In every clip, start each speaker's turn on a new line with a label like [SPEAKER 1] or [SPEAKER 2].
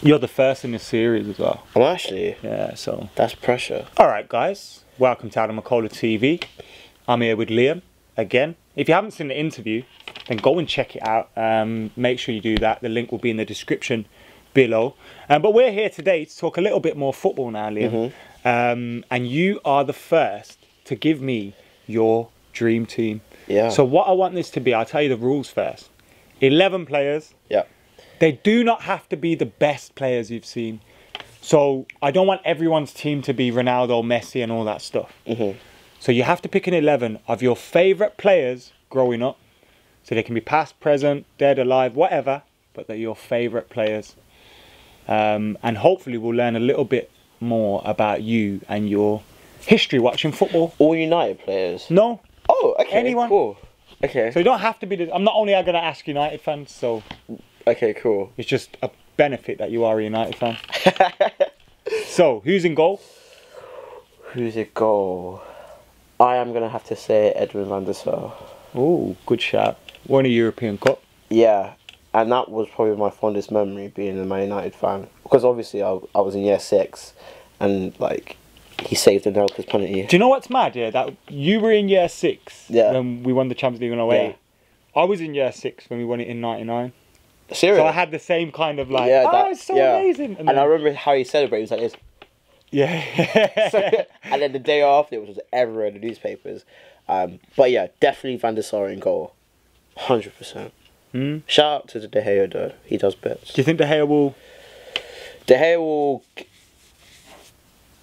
[SPEAKER 1] You're the first in this series as well.
[SPEAKER 2] I'm actually.
[SPEAKER 1] Yeah, so.
[SPEAKER 2] That's pressure.
[SPEAKER 1] Alright guys, welcome to AdamMcKola TV. I'm here with Liam again. If you haven't seen the interview, then go and check it out. Make sure you do that. The link will be in the description below. But we're here today to talk a little bit more football now, Liam. And you are the first to give me your dream team.
[SPEAKER 2] Yeah.
[SPEAKER 1] So what I want this to be, I'll tell you the rules first. 11 players.
[SPEAKER 2] Yeah.
[SPEAKER 1] They do not have to be the best players you've seen. So I don't want everyone's team to be Ronaldo, Messi and all that stuff. So you have to pick an 11 of your favourite players growing up. So they can be past, present, dead, alive, whatever. But they're your favourite players. And hopefully we'll learn a little bit more about you and your history watching football.
[SPEAKER 2] All United players?
[SPEAKER 1] No.
[SPEAKER 2] Oh, okay.
[SPEAKER 1] Anyone.
[SPEAKER 2] Cool. Okay.
[SPEAKER 1] So you don't have to be the... I'm not only going to ask United fans, so...
[SPEAKER 2] Okay, cool.
[SPEAKER 1] It's just a benefit that you are a United fan. So, who's in goal?
[SPEAKER 2] Who's in goal? I am going to have to say Edwin van der Sar.
[SPEAKER 1] Oh, good shout. Won a European Cup.
[SPEAKER 2] Yeah, and that was probably my fondest memory, being a Man United fan. Because obviously I was in year 6 and like he saved the Nelka's penalty.
[SPEAKER 1] Do you know what's mad? Yeah, that you were in year 6
[SPEAKER 2] Yeah.
[SPEAKER 1] when we won the Champions League in 08.
[SPEAKER 2] Yeah.
[SPEAKER 1] I was in year 6 when we won it in 99.
[SPEAKER 2] Serious?
[SPEAKER 1] So I had the same kind of like,
[SPEAKER 2] yeah,
[SPEAKER 1] oh, it's so amazing.
[SPEAKER 2] And I remember how he celebrated. He was like this.
[SPEAKER 1] Yeah.
[SPEAKER 2] And then the day after, it was just everywhere in the newspapers. But yeah, definitely Van der Sar in goal. 100%. Shout out to De Gea though. He does bits.
[SPEAKER 1] Do you think De Gea will...
[SPEAKER 2] De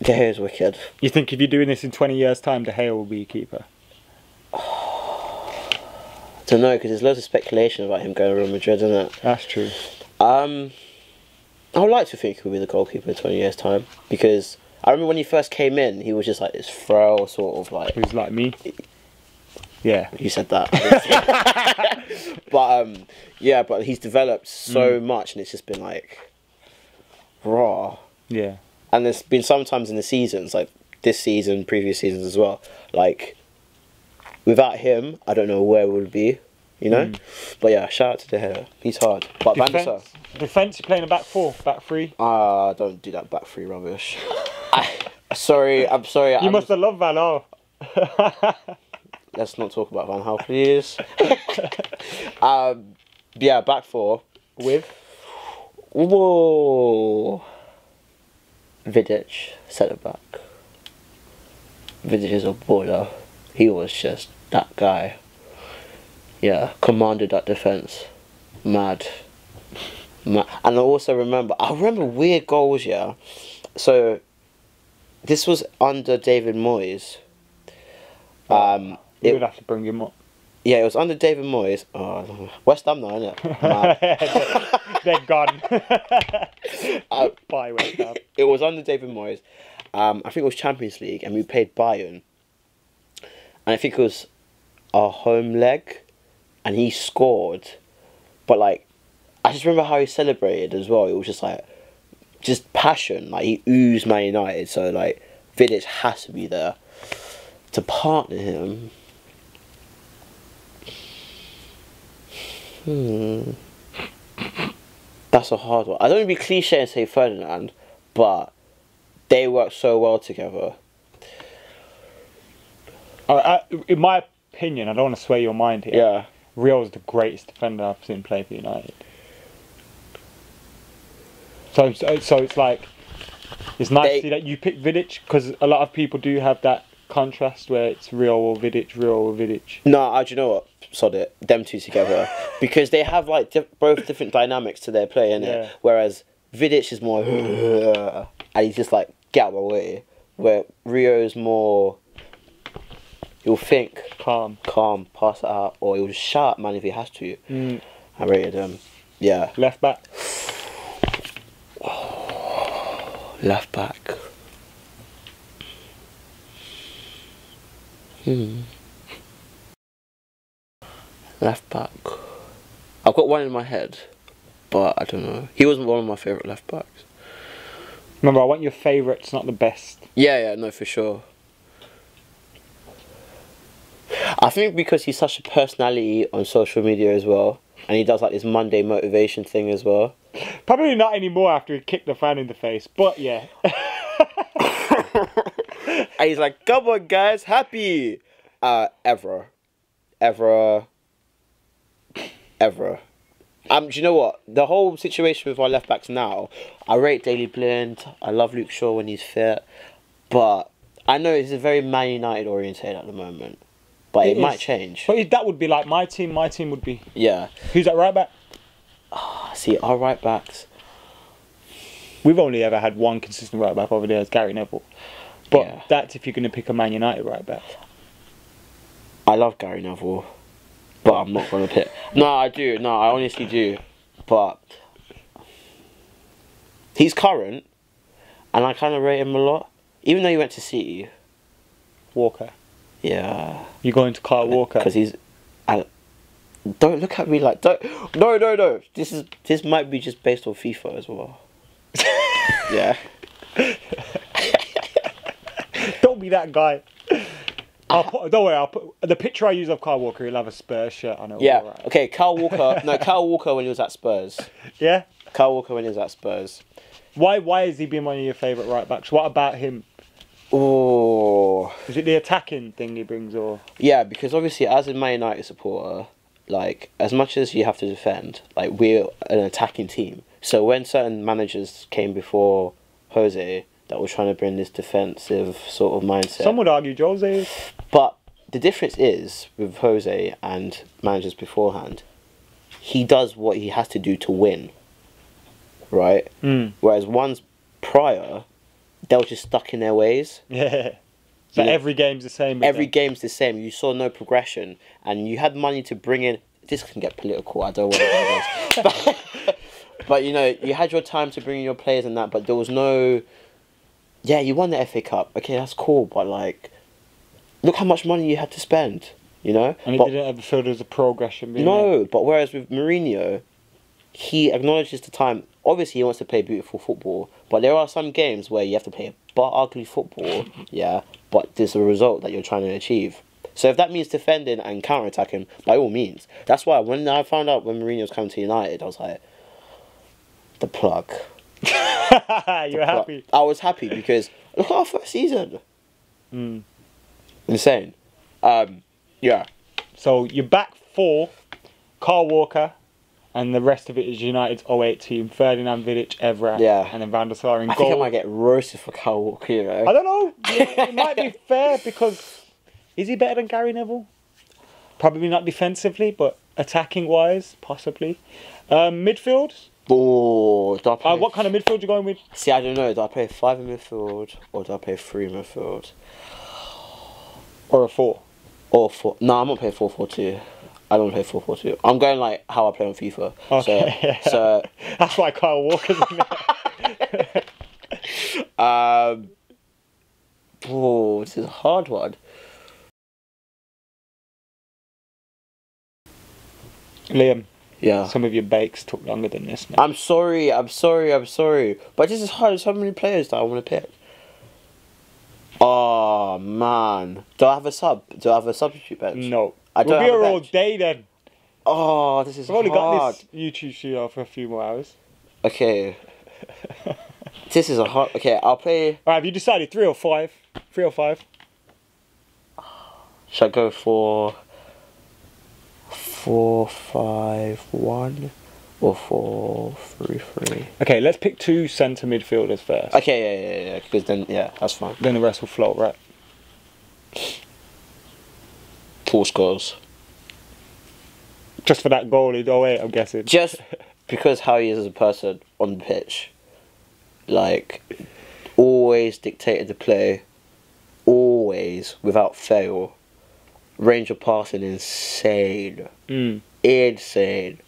[SPEAKER 2] Gea's wicked.
[SPEAKER 1] You think if you're doing this in 20 years' time, De Gea will be a keeper?
[SPEAKER 2] I don't know, because there's loads of speculation about him going to Real Madrid, isn't it?
[SPEAKER 1] That's true.
[SPEAKER 2] I would like to think he will be the goalkeeper in 20 years' time, because I remember when he first came in, he was just like this frail sort of like...
[SPEAKER 1] He was like me? Yeah.
[SPEAKER 2] You said that. But yeah, but he's developed so much, and it's just been like raw. Yeah. And there's been sometimes in the seasons, like this season, previous seasons as well, like without him, I don't know where we would be, you know. But yeah, shout out to De Gea. He's hard. But Van der Sar.
[SPEAKER 1] Defense, you're playing a back 4, back 3.
[SPEAKER 2] Don't do that back 3 rubbish. I'm sorry.
[SPEAKER 1] You must have loved Van Gaal.
[SPEAKER 2] Let's not talk about Van Gaal, please. Yeah, back 4 with. Whoa. Vidic, centre back. Vidic is a baller. He was just that guy. Yeah, commanded that defence. Mad. And I also remember, weird goals, yeah. So, this was under David Moyes.
[SPEAKER 1] You would have to bring him up.
[SPEAKER 2] Yeah, it was under David Moyes. Oh, West Ham now, isn't it?
[SPEAKER 1] They're gone. Bye, West Ham.
[SPEAKER 2] It was under David Moyes. I think it was Champions League, and we played Bayern. And I think it was our home leg, and he scored. But like, I just remember how he celebrated as well. It was just like, just passion. Like he oozed Man United. So like, Vidic has to be there to partner him. That's a hard one. I don't want to be cliche and say Ferdinand, but they work so well together.
[SPEAKER 1] In my opinion, I don't want to sway your mind here.
[SPEAKER 2] Yeah.
[SPEAKER 1] Rio's the greatest defender I've seen play for United. So it's like, it's nice to see that you pick Vidic, because a lot of people do have that contrast where it's Rio or Vidic, Rio or Vidic.
[SPEAKER 2] No, do you know what? Sod it. Them two together. Because they have like both different dynamics to their play, innit? Whereas Vidic is more and he's just like, get out of my way. Where Rio's more, he'll think calm, pass it out, or he'll just shout, man, if he has to. I rated him. Yeah.
[SPEAKER 1] Left back.
[SPEAKER 2] Left back. Left back. I've got one in my head, but I don't know. He wasn't one of my favourite left backs.
[SPEAKER 1] Remember, I want your favourites, not the best.
[SPEAKER 2] Yeah, no, for sure. I think because he's such a personality on social media as well, And he does like this Monday motivation thing as well.
[SPEAKER 1] Probably not anymore after he kicked the fan in the face, but yeah.
[SPEAKER 2] And he's like, come on guys, happy. Ever. Do you know what? The whole situation with our left backs now, I rate Daley Blind, I love Luke Shaw when he's fit, but I know it's very Man United oriented at the moment. But it might change.
[SPEAKER 1] But that would be like my team. My team would be.
[SPEAKER 2] Yeah.
[SPEAKER 1] Who's at right back?
[SPEAKER 2] See, our right backs.
[SPEAKER 1] We've only ever had one consistent right back over there as Gary Neville. But
[SPEAKER 2] Yeah.
[SPEAKER 1] that's if you're going to pick a Man United right back.
[SPEAKER 2] I love Gary Neville, but I'm not going to pick. No, I do. No, I honestly do. But he's current, and I kind of rate him a lot. Even though he went to City.
[SPEAKER 1] Walker.
[SPEAKER 2] Yeah.
[SPEAKER 1] You're going to Kyle Walker?
[SPEAKER 2] Because he's... don't look at me like... No. This might be just based on FIFA as well. Yeah.
[SPEAKER 1] Don't be that guy. Don't worry, I'll put the picture I use of Kyle Walker, he'll have a Spurs shirt on it.
[SPEAKER 2] Yeah,
[SPEAKER 1] right.
[SPEAKER 2] okay, Kyle Walker... No, Kyle Walker when he was at Spurs.
[SPEAKER 1] Yeah?
[SPEAKER 2] Kyle Walker when he was at Spurs.
[SPEAKER 1] Why has he been one of your favourite right backs? What about him?
[SPEAKER 2] Oh,
[SPEAKER 1] Is it the attacking thing he brings, or?
[SPEAKER 2] yeah, because obviously as a Man United supporter, like as much as you have to defend, like we're an attacking team. So when certain managers came before Jose that were trying to bring this defensive sort of mindset,
[SPEAKER 1] Some would argue Jose is.
[SPEAKER 2] but the difference is with Jose and managers beforehand, he does what he has to do to win, right? Whereas ones prior, they were just stuck in their ways.
[SPEAKER 1] Yeah. So
[SPEAKER 2] Yeah.
[SPEAKER 1] every game's the same.
[SPEAKER 2] Every game's the same. You saw no progression, and you had money to bring in. This can get political. I don't want to do this. But you know, you had your time to bring in your players and that, but there was no. Yeah, you won the FA Cup. Okay, that's cool, but like, look how much money you had to spend. You know,
[SPEAKER 1] And it
[SPEAKER 2] but,
[SPEAKER 1] didn't ever feel there was a progression being made.
[SPEAKER 2] no. But whereas with Mourinho, he acknowledges the time. Obviously, he wants to play beautiful football, but there are some games where you have to play ugly football, yeah, but there's a result that you're trying to achieve. So if that means defending and counter-attacking, by all means. That's why when I found out when Mourinho was coming to United, I was like, the plug.
[SPEAKER 1] You're happy.
[SPEAKER 2] I was happy because look at our first season. Insane. Yeah.
[SPEAKER 1] So you're back four, Kyle Walker, and the rest of it is United's 08 team. Ferdinand, Vidic, Evra,
[SPEAKER 2] Yeah.
[SPEAKER 1] and then Van der Sar in
[SPEAKER 2] I
[SPEAKER 1] goal.
[SPEAKER 2] think I might get roasted for Kyle Walker, you know.
[SPEAKER 1] I don't know. It might be fair because is he better than Gary Neville? Probably not defensively, but attacking wise, possibly. Midfield.
[SPEAKER 2] Oh, do I play...
[SPEAKER 1] What kind of midfield you going with?
[SPEAKER 2] See, I don't know. Do I play 5 in midfield or do I play 3 in midfield?
[SPEAKER 1] Or a 4?
[SPEAKER 2] Or 4? No, I'm not playing 4-4-2. I don't play 4-4-2. I'm going like how I play on FIFA.
[SPEAKER 1] Okay.
[SPEAKER 2] So
[SPEAKER 1] that's why Kyle Walker's in there.
[SPEAKER 2] oh, this is a hard one.
[SPEAKER 1] Liam,
[SPEAKER 2] Yeah.
[SPEAKER 1] some of your bakes took longer than this, man.
[SPEAKER 2] I'm sorry. But this is hard. There's so many players that I want to pick. Oh man. Do I have a sub? Do I have a substitute bench?
[SPEAKER 1] No.
[SPEAKER 2] I don't
[SPEAKER 1] we'll be
[SPEAKER 2] have a
[SPEAKER 1] here all
[SPEAKER 2] bench.
[SPEAKER 1] day then.
[SPEAKER 2] Oh, this is
[SPEAKER 1] We've only
[SPEAKER 2] hard.
[SPEAKER 1] got this YouTube shoot for a few more hours.
[SPEAKER 2] Okay. This is a hard... Okay, I'll play...
[SPEAKER 1] Alright, have you decided 3 or 5? 3 or 5?
[SPEAKER 2] Should I go for 4-5-1 or 4-3-3?
[SPEAKER 1] Okay, let's pick 2 centre midfielders first.
[SPEAKER 2] Okay, yeah. Because then, yeah, that's fine.
[SPEAKER 1] Then the rest will flow, right?
[SPEAKER 2] 4 scores.
[SPEAKER 1] Just for that goal in 08, I'm guessing.
[SPEAKER 2] Just because how he is as a person on the pitch. Like, always dictated the play. Always, without fail. Range of passing, insane. Insane.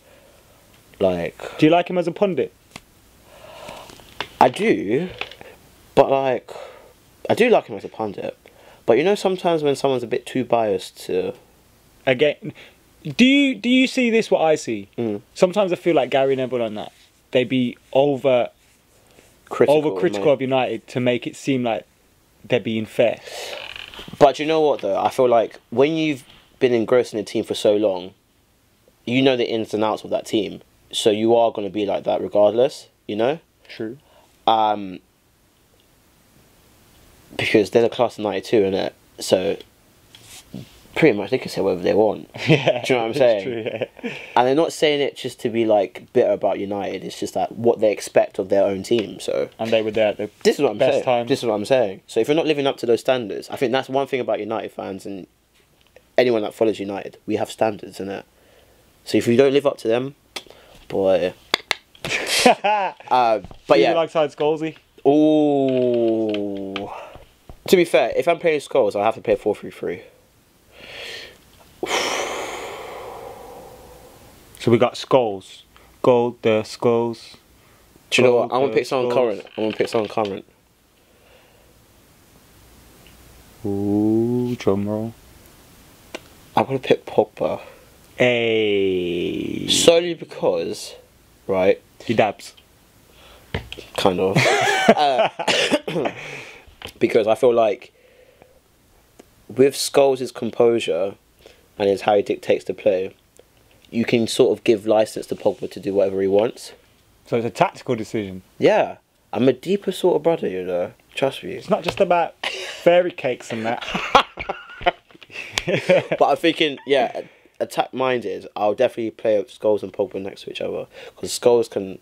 [SPEAKER 2] Like...
[SPEAKER 1] Do you like him as a pundit?
[SPEAKER 2] I do. But like... I do like him as a pundit. But you know sometimes when someone's a bit too biased to...
[SPEAKER 1] Again, do you see this what I see? Sometimes I feel like Gary Neville on that. They be over critical of United to make it seem like they're being fair.
[SPEAKER 2] But you know what though? I feel like when you've been engrossed in a team for so long, you know the ins and outs of that team, so you are going to be like that regardless, you know?
[SPEAKER 1] True.
[SPEAKER 2] Because there's a class of 92 in it, so pretty much they can say whatever they want.
[SPEAKER 1] Yeah.
[SPEAKER 2] Do you know what I'm saying?
[SPEAKER 1] True, yeah.
[SPEAKER 2] And they're not saying it just to be like bitter about United. It's just that what they expect of their own team. So
[SPEAKER 1] And they were there at the
[SPEAKER 2] this is what I'm
[SPEAKER 1] best
[SPEAKER 2] saying.
[SPEAKER 1] time.
[SPEAKER 2] This is what I'm saying. So if you're not living up to those standards, I think that's one thing about United fans and anyone that follows United. We have standards in it. So if you don't live up to them, boy. But yeah.
[SPEAKER 1] You like side Scholesy?
[SPEAKER 2] Ooh. To be fair, if I'm playing Scholes, I'll have to play 4-3-3.
[SPEAKER 1] So we got Scholes. Gold, the Scholes.
[SPEAKER 2] Do you know what? I want to pick someone current.
[SPEAKER 1] Ooh, drum roll.
[SPEAKER 2] I'm going to pick Pogba.
[SPEAKER 1] Hey.
[SPEAKER 2] Solely because, right?
[SPEAKER 1] He dabs.
[SPEAKER 2] Kind of. Because I feel like with Scholes' composure and his how he dictates the play, you can sort of give license to Pogba to do whatever he wants.
[SPEAKER 1] So it's a tactical decision.
[SPEAKER 2] Yeah. I'm a deeper sort of brother, you know. Trust me.
[SPEAKER 1] It's not just about fairy cakes and that.
[SPEAKER 2] But I'm thinking, yeah, attack minded, I'll definitely play Scholes and Pogba next to each other. Because Scholes can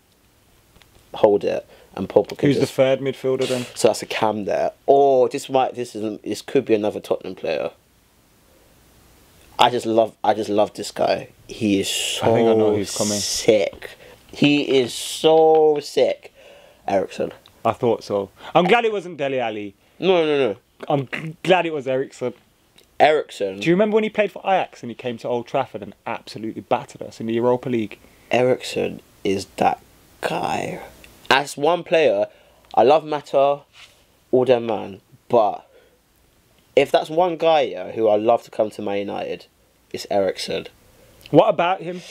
[SPEAKER 2] hold it and Pogba can
[SPEAKER 1] Who's the third midfielder then?
[SPEAKER 2] So that's a Cam there. Or this could be another Tottenham player. I just love this guy. He is so
[SPEAKER 1] I think I know who's coming.
[SPEAKER 2] sick. He is so sick. Ericsson.
[SPEAKER 1] I thought so. I'm glad it wasn't Dele Alli.
[SPEAKER 2] No.
[SPEAKER 1] I'm glad it was Ericsson.
[SPEAKER 2] Ericsson.
[SPEAKER 1] Do you remember when he played for Ajax and he came to Old Trafford and absolutely battered us in the Europa League?
[SPEAKER 2] Ericsson is that guy. As one player, I love Mata, all them man, but if that's one guy, yeah, who I love to come to Man United, it's Ericsson.
[SPEAKER 1] What about him?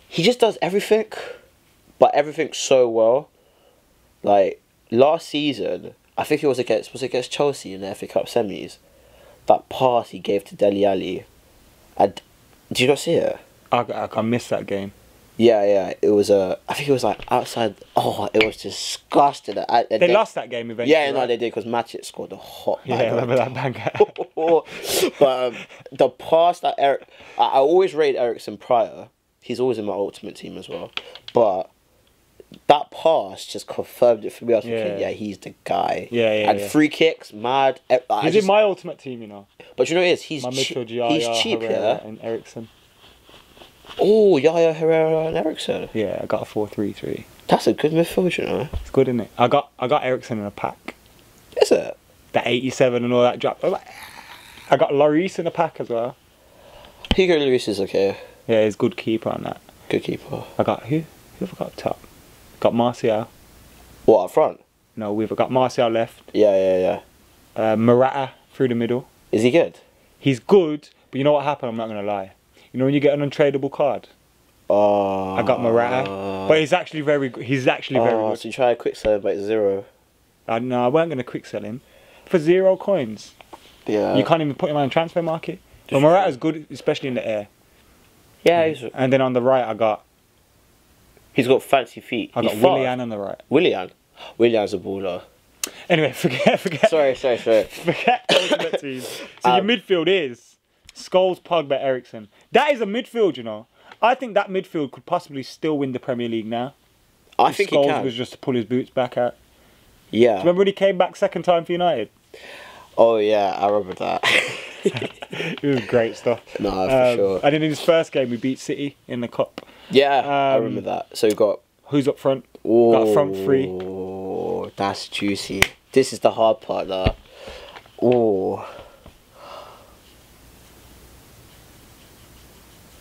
[SPEAKER 2] He just does everything, but everything so well. Like last season, I think it was against Chelsea in the FA Cup semis. That pass he gave to Dele Alli, did you not see it?
[SPEAKER 1] I missed that game.
[SPEAKER 2] Yeah. It was I think it was like outside. Oh, it was disgusting.
[SPEAKER 1] They lost that game eventually.
[SPEAKER 2] Yeah, no,
[SPEAKER 1] right?
[SPEAKER 2] they did because Matip scored a hot.
[SPEAKER 1] Yeah, I remember that banger.
[SPEAKER 2] But the pass that I always rate Ericsson prior. He's always in my ultimate team as well. But that pass just confirmed it for me. I was thinking, yeah, he's the guy.
[SPEAKER 1] Yeah.
[SPEAKER 2] And free kicks, mad.
[SPEAKER 1] He's in my ultimate team, you know.
[SPEAKER 2] But you know what it is? He's
[SPEAKER 1] my midfield,
[SPEAKER 2] he's cheap,
[SPEAKER 1] Herrera
[SPEAKER 2] yeah.
[SPEAKER 1] And Ericsson.
[SPEAKER 2] Oh, Yaya, Herrera, and Ericsson.
[SPEAKER 1] Yeah, I got a 4-3-3.
[SPEAKER 2] That's a good midfield, you know.
[SPEAKER 1] It's good, isn't it? I got Ericsson in a pack.
[SPEAKER 2] Is it?
[SPEAKER 1] That 87 and all that drop. I got Lloris in a pack as well.
[SPEAKER 2] Hugo Lloris is okay.
[SPEAKER 1] Yeah, he's good keeper on that.
[SPEAKER 2] Good keeper.
[SPEAKER 1] I got who have I got up top? Got Martial.
[SPEAKER 2] What, up front?
[SPEAKER 1] No, we've got Martial left.
[SPEAKER 2] Yeah.
[SPEAKER 1] Morata through the middle.
[SPEAKER 2] Is he good?
[SPEAKER 1] He's good, but you know what happened? I'm not gonna lie. You know when you get an untradeable card? I got Morata, but he's actually very good. He's actually very good.
[SPEAKER 2] So you try a quick sell, but it's 0.
[SPEAKER 1] No, I weren't gonna quick sell him for 0 coins.
[SPEAKER 2] Yeah.
[SPEAKER 1] You can't even put him on the transfer market. But Morata's good, especially in the air.
[SPEAKER 2] Yeah,
[SPEAKER 1] and then on the right,
[SPEAKER 2] he's got fancy feet.
[SPEAKER 1] I got Willian on the right.
[SPEAKER 2] Willian's a baller.
[SPEAKER 1] Anyway, forget.
[SPEAKER 2] Sorry.
[SPEAKER 1] Forget ultimate team. So your midfield is Scholes, Pogba, Ericsson. That is a midfield, you know. I think that midfield could possibly still win the Premier League now.
[SPEAKER 2] I think he can.
[SPEAKER 1] Scholes was just to pull his boots back out.
[SPEAKER 2] Yeah.
[SPEAKER 1] Do you remember when he came back second time for United?
[SPEAKER 2] Oh yeah, I remember that.
[SPEAKER 1] It was great stuff.
[SPEAKER 2] No, for sure.
[SPEAKER 1] And in his first game, we beat City in the cup.
[SPEAKER 2] Yeah, I remember that. So you got
[SPEAKER 1] who's up front? Got a front three.
[SPEAKER 2] Oh, that's juicy. This is the hard part, though. Oh.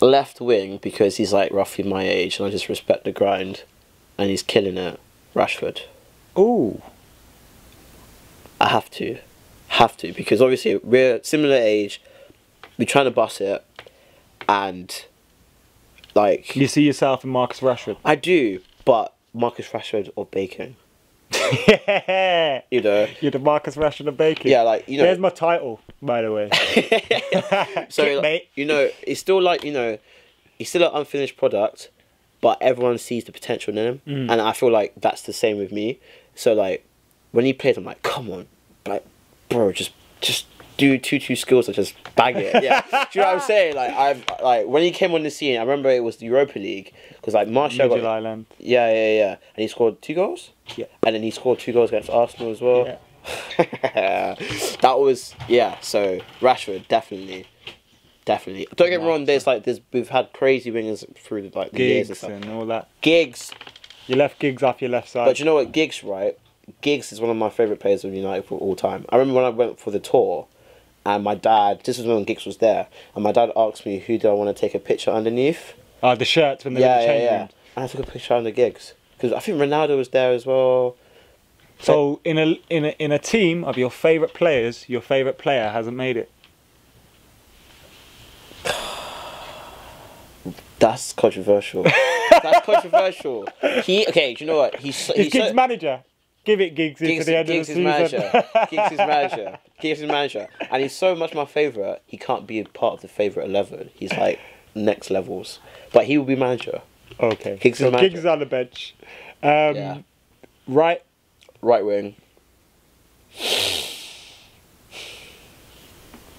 [SPEAKER 2] Left wing, because he's like roughly my age and I just respect the grind and he's killing it. Rashford.
[SPEAKER 1] Ooh.
[SPEAKER 2] I have to, because obviously we're similar age, we're trying to bust it, and like
[SPEAKER 1] you see yourself in Marcus Rashford.
[SPEAKER 2] I do, but Marcus Rashford or Bacon.
[SPEAKER 1] Yeah.
[SPEAKER 2] You know.
[SPEAKER 1] You're the Marcus Rashford of Bacon.
[SPEAKER 2] Yeah, like, you know.
[SPEAKER 1] There's my title, by the way.
[SPEAKER 2] So, like, you know, it's still like, you know, he's still an unfinished product, but everyone sees the potential in him, and I feel like that's the same with me. So like, when he plays, I'm like, come on, like, bro, just do two skills and just bag it. Yeah, do you know what I'm saying? Like when he came on the scene, I remember it was the Europa League because like Martial got
[SPEAKER 1] Island.
[SPEAKER 2] Yeah, and he scored 2 goals.
[SPEAKER 1] Yeah,
[SPEAKER 2] and then he scored 2 goals against Arsenal as well.
[SPEAKER 1] Yeah.
[SPEAKER 2] That was So Rashford definitely. Don't get me wrong. We've had crazy wingers through like the years and stuff.
[SPEAKER 1] And all that.
[SPEAKER 2] Giggs.
[SPEAKER 1] You left Giggs off your left side.
[SPEAKER 2] But you know what, Giggs, right? Giggs is one of my favourite players of United for all time. I remember when I went for the tour, and my dad, this was when Giggs was there, and my dad asked me who do I want to take a picture underneath.
[SPEAKER 1] Oh, the shirts when they were in the changing room.
[SPEAKER 2] And I took a picture under Giggs because I think Ronaldo was there as well.
[SPEAKER 1] So in a team of your favourite players, your favourite player hasn't made it.
[SPEAKER 2] That's controversial. That's controversial. Do you know what? He's
[SPEAKER 1] Giggs manager. Give it Giggs into the end of the season.
[SPEAKER 2] Giggs is manager. And he's so much my favourite, he can't be a part of the favourite 11. He's like next levels. But he will be manager.
[SPEAKER 1] Okay.
[SPEAKER 2] Giggs is manager.
[SPEAKER 1] Giggs is on the bench. Right
[SPEAKER 2] wing.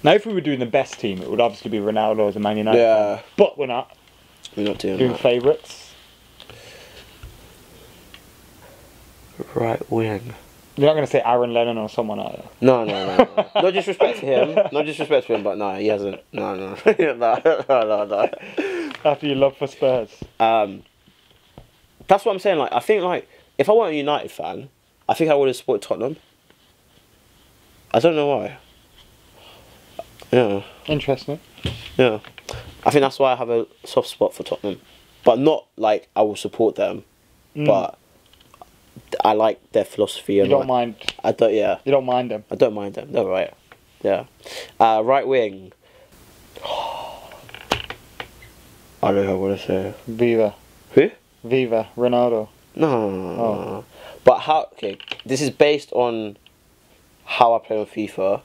[SPEAKER 1] Now, if we were doing the best team, it would obviously be Ronaldo as a Man United fan. But we're not.
[SPEAKER 2] We're not doing that.
[SPEAKER 1] Favourites.
[SPEAKER 2] Right wing.
[SPEAKER 1] You're not going to say Aaron Lennon or someone like that.
[SPEAKER 2] No. No disrespect to him. No disrespect to him, but no, he hasn't. No. No.
[SPEAKER 1] After your love for Spurs.
[SPEAKER 2] That's what I'm saying. Like, I think like if I weren't a United fan, I think I would have supported Tottenham. I don't know why. Yeah.
[SPEAKER 1] Interesting.
[SPEAKER 2] Yeah. I think that's why I have a soft spot for Tottenham. But not like I will support them. But I like their philosophy.
[SPEAKER 1] You don't mind?
[SPEAKER 2] I don't, yeah.
[SPEAKER 1] You don't mind them?
[SPEAKER 2] I don't mind them. They're right. Yeah. Right wing. I don't know what to say.
[SPEAKER 1] Viva.
[SPEAKER 2] Who?
[SPEAKER 1] Viva. Ronaldo.
[SPEAKER 2] No. But okay, this is based on how I play on FIFA,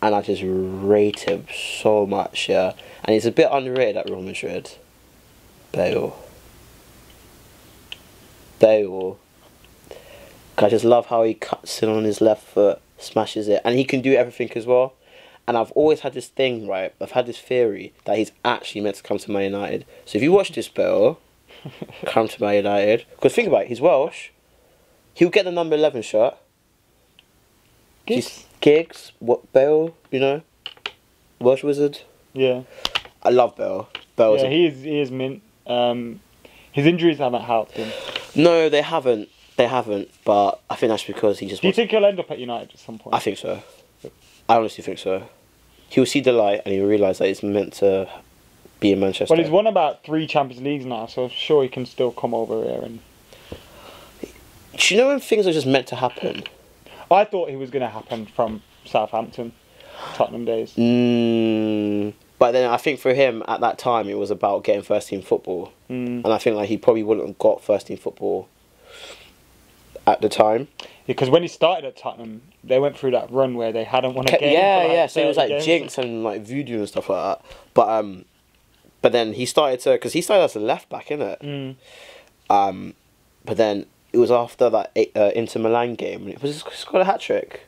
[SPEAKER 2] and I just rate him so much, yeah. And he's a bit underrated at Real Madrid. Bale. I just love how he cuts in on his left foot, smashes it, and he can do everything as well. And I've always had this thing, right? I've had this theory that he's actually meant to come to Man United. So if you watch this, Bale, come to Man United. Because think about it, he's Welsh. He'll get the number 11 shirt. Giggs, what, Bale, you know? Welsh wizard.
[SPEAKER 1] Yeah.
[SPEAKER 2] I love Bale.
[SPEAKER 1] Yeah, he is mint. His injuries haven't helped him.
[SPEAKER 2] No, they haven't. But I think that's because he just
[SPEAKER 1] Do you think he'll end up at United at some point?
[SPEAKER 2] I think so. I honestly think so. He'll see the light and he'll realise that he's meant to be in Manchester.
[SPEAKER 1] Well, he's won about 3 Champions Leagues now, so I'm sure he can still come over here. And
[SPEAKER 2] do you know when things are just meant to happen?
[SPEAKER 1] I thought he was going to happen from Southampton, Tottenham days.
[SPEAKER 2] But then I think for him at that time it was about getting first team football, and I think like he probably wouldn't have got first team football at the time.
[SPEAKER 1] Because when he started at Tottenham, they went through that run where they hadn't won a game.
[SPEAKER 2] Yeah. So it was like jinx and like voodoo and stuff like that. But then he started as a left back, innit? But then it was after that Inter Milan game. He scored a hat trick.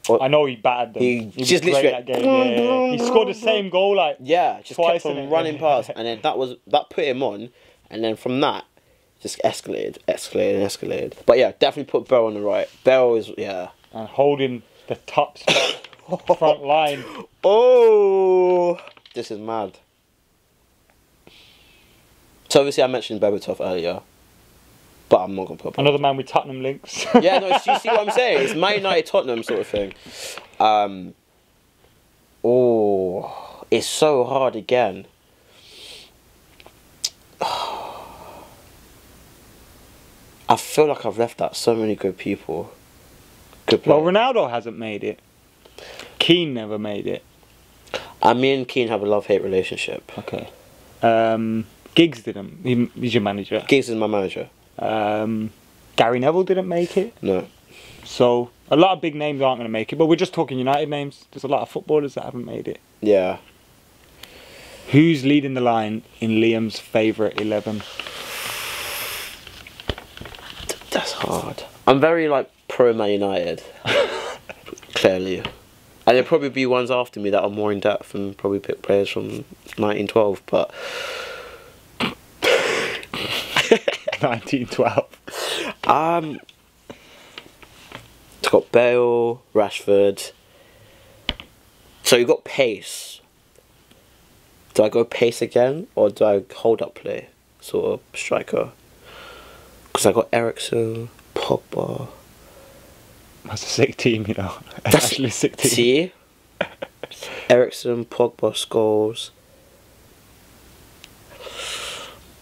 [SPEAKER 1] I know he battered them.
[SPEAKER 2] He just literally
[SPEAKER 1] that game. Yeah. He scored the same goal
[SPEAKER 2] just
[SPEAKER 1] twice
[SPEAKER 2] kept on running past, and then that put him on, and then from that just escalated. But yeah, definitely put Bell on the right. Bell is
[SPEAKER 1] and holding the top spot, front line.
[SPEAKER 2] Oh, this is mad. So obviously I mentioned Berbatov earlier, but I'm not gonna put
[SPEAKER 1] another man with Tottenham links.
[SPEAKER 2] Yeah, no, you see what I'm saying? It's Man United Tottenham sort of thing. It's so hard again. I feel like I've left out so many good people. Good players.
[SPEAKER 1] Well, Ronaldo hasn't made it. Keane never made it.
[SPEAKER 2] Me and Keane have a love-hate relationship.
[SPEAKER 1] Okay. Giggs didn't. He's your manager.
[SPEAKER 2] Giggs is my manager.
[SPEAKER 1] Gary Neville didn't make it.
[SPEAKER 2] No.
[SPEAKER 1] So a lot of big names aren't going to make it, but we're just talking United names. There's a lot of footballers that haven't made it.
[SPEAKER 2] Yeah.
[SPEAKER 1] Who's leading the line in Liam's favourite 11?
[SPEAKER 2] That's hard. I'm very like pro Man United, clearly, and there'll probably be ones after me that are more in depth and probably pick players from 1912. But
[SPEAKER 1] 1912.
[SPEAKER 2] It's got Bale, Rashford. So you've got pace. Do I go pace again, or do I hold up play, sort of striker? Because I got Eriksen, Pogba.
[SPEAKER 1] That's a sick team, you know.
[SPEAKER 2] That's
[SPEAKER 1] actually a sick team.
[SPEAKER 2] See? Eriksen, Pogba, Scholes.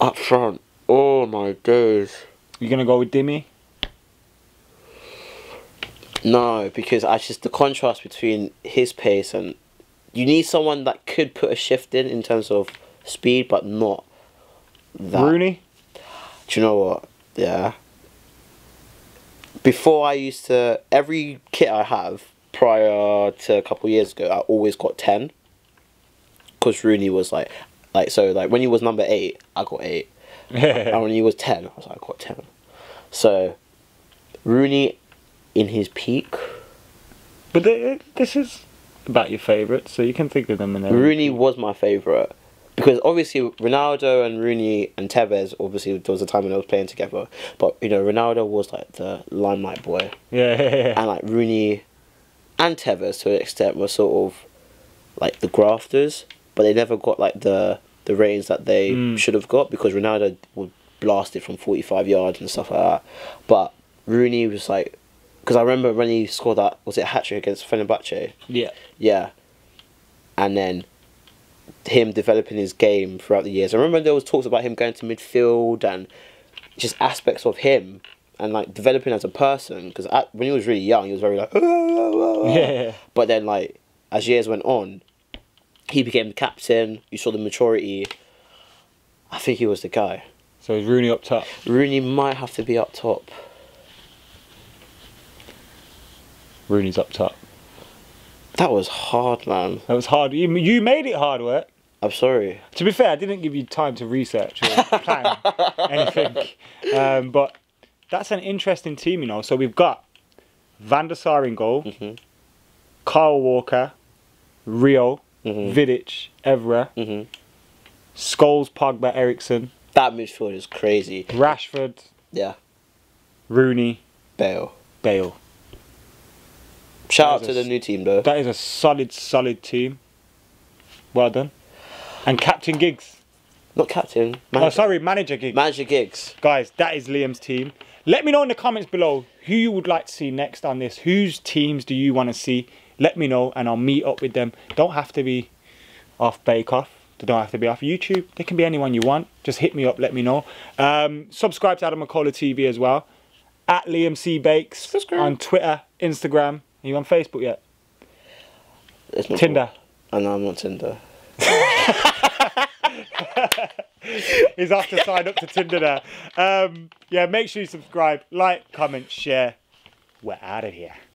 [SPEAKER 2] Up front. Oh my days.
[SPEAKER 1] You gonna go with Dimmy?
[SPEAKER 2] No, because the contrast between his pace and you need someone that could put a shift in terms of speed, but not that.
[SPEAKER 1] Rooney?
[SPEAKER 2] Do you know what? Yeah. Before I used to, every kit I have prior to a couple of years ago, I always got 10. Because Rooney was like when he was number 8, I got 8. And when he was 10, I was like, I got 10. So, Rooney in his peak.
[SPEAKER 1] But this is about your favourites, so you can think of them in there.
[SPEAKER 2] Rooney was my favourite. Because obviously Ronaldo and Rooney and Tevez, obviously there was a time when they was playing together. But, you know, Ronaldo was like the limelight boy.
[SPEAKER 1] Yeah.
[SPEAKER 2] And like Rooney and Tevez to an extent were sort of like the grafters. But they never got like the ratings that they should have got, because Ronaldo would blast it from 45 yards and stuff like that. But Rooney was like, because I remember when he scored that, was it a hat-trick against Fenerbahce?
[SPEAKER 1] Yeah.
[SPEAKER 2] Yeah. And then him developing his game throughout the years. I remember there was talks about him going to midfield and just aspects of him and like developing as a person, because when he was really young he was very like
[SPEAKER 1] Yeah.
[SPEAKER 2] But then like as years went on he became the captain, you saw the maturity. I think he was the guy.
[SPEAKER 1] So is Rooney up top?
[SPEAKER 2] Rooney might have to be up top.
[SPEAKER 1] Rooney's up top.
[SPEAKER 2] That was hard, man.
[SPEAKER 1] That was hard. You made it hard work.
[SPEAKER 2] I'm sorry.
[SPEAKER 1] To be fair, I didn't give you time to research or plan anything. But that's an interesting team, you know. So we've got Van der Sar in goal, Kyle Walker, Rio, Vidic, Evra, Scholes, Pogba, Eriksen.
[SPEAKER 2] That midfield is crazy.
[SPEAKER 1] Rashford.
[SPEAKER 2] Yeah.
[SPEAKER 1] Rooney.
[SPEAKER 2] Bale. Shout out to the new team though.
[SPEAKER 1] That is a solid team. Well done. And Captain Giggs.
[SPEAKER 2] Not captain.
[SPEAKER 1] Manager. Oh, sorry, Manager Giggs.
[SPEAKER 2] Manager Giggs.
[SPEAKER 1] Guys, that is Liam's team. Let me know in the comments below who you would like to see next on this. Whose teams do you want to see? Let me know and I'll meet up with them. Don't have to be off Bake Off. They don't have to be off YouTube. They can be anyone you want. Just hit me up, let me know. Subscribe to AdamMcKola TV as well. At Liam C Bakes. Subscribe. On Twitter, Instagram. Are you on Facebook yet? Tinder.
[SPEAKER 2] I know I'm not Tinder.
[SPEAKER 1] He's off to sign up to Tinder now. Yeah, make sure you subscribe, like, comment, share. We're out of here.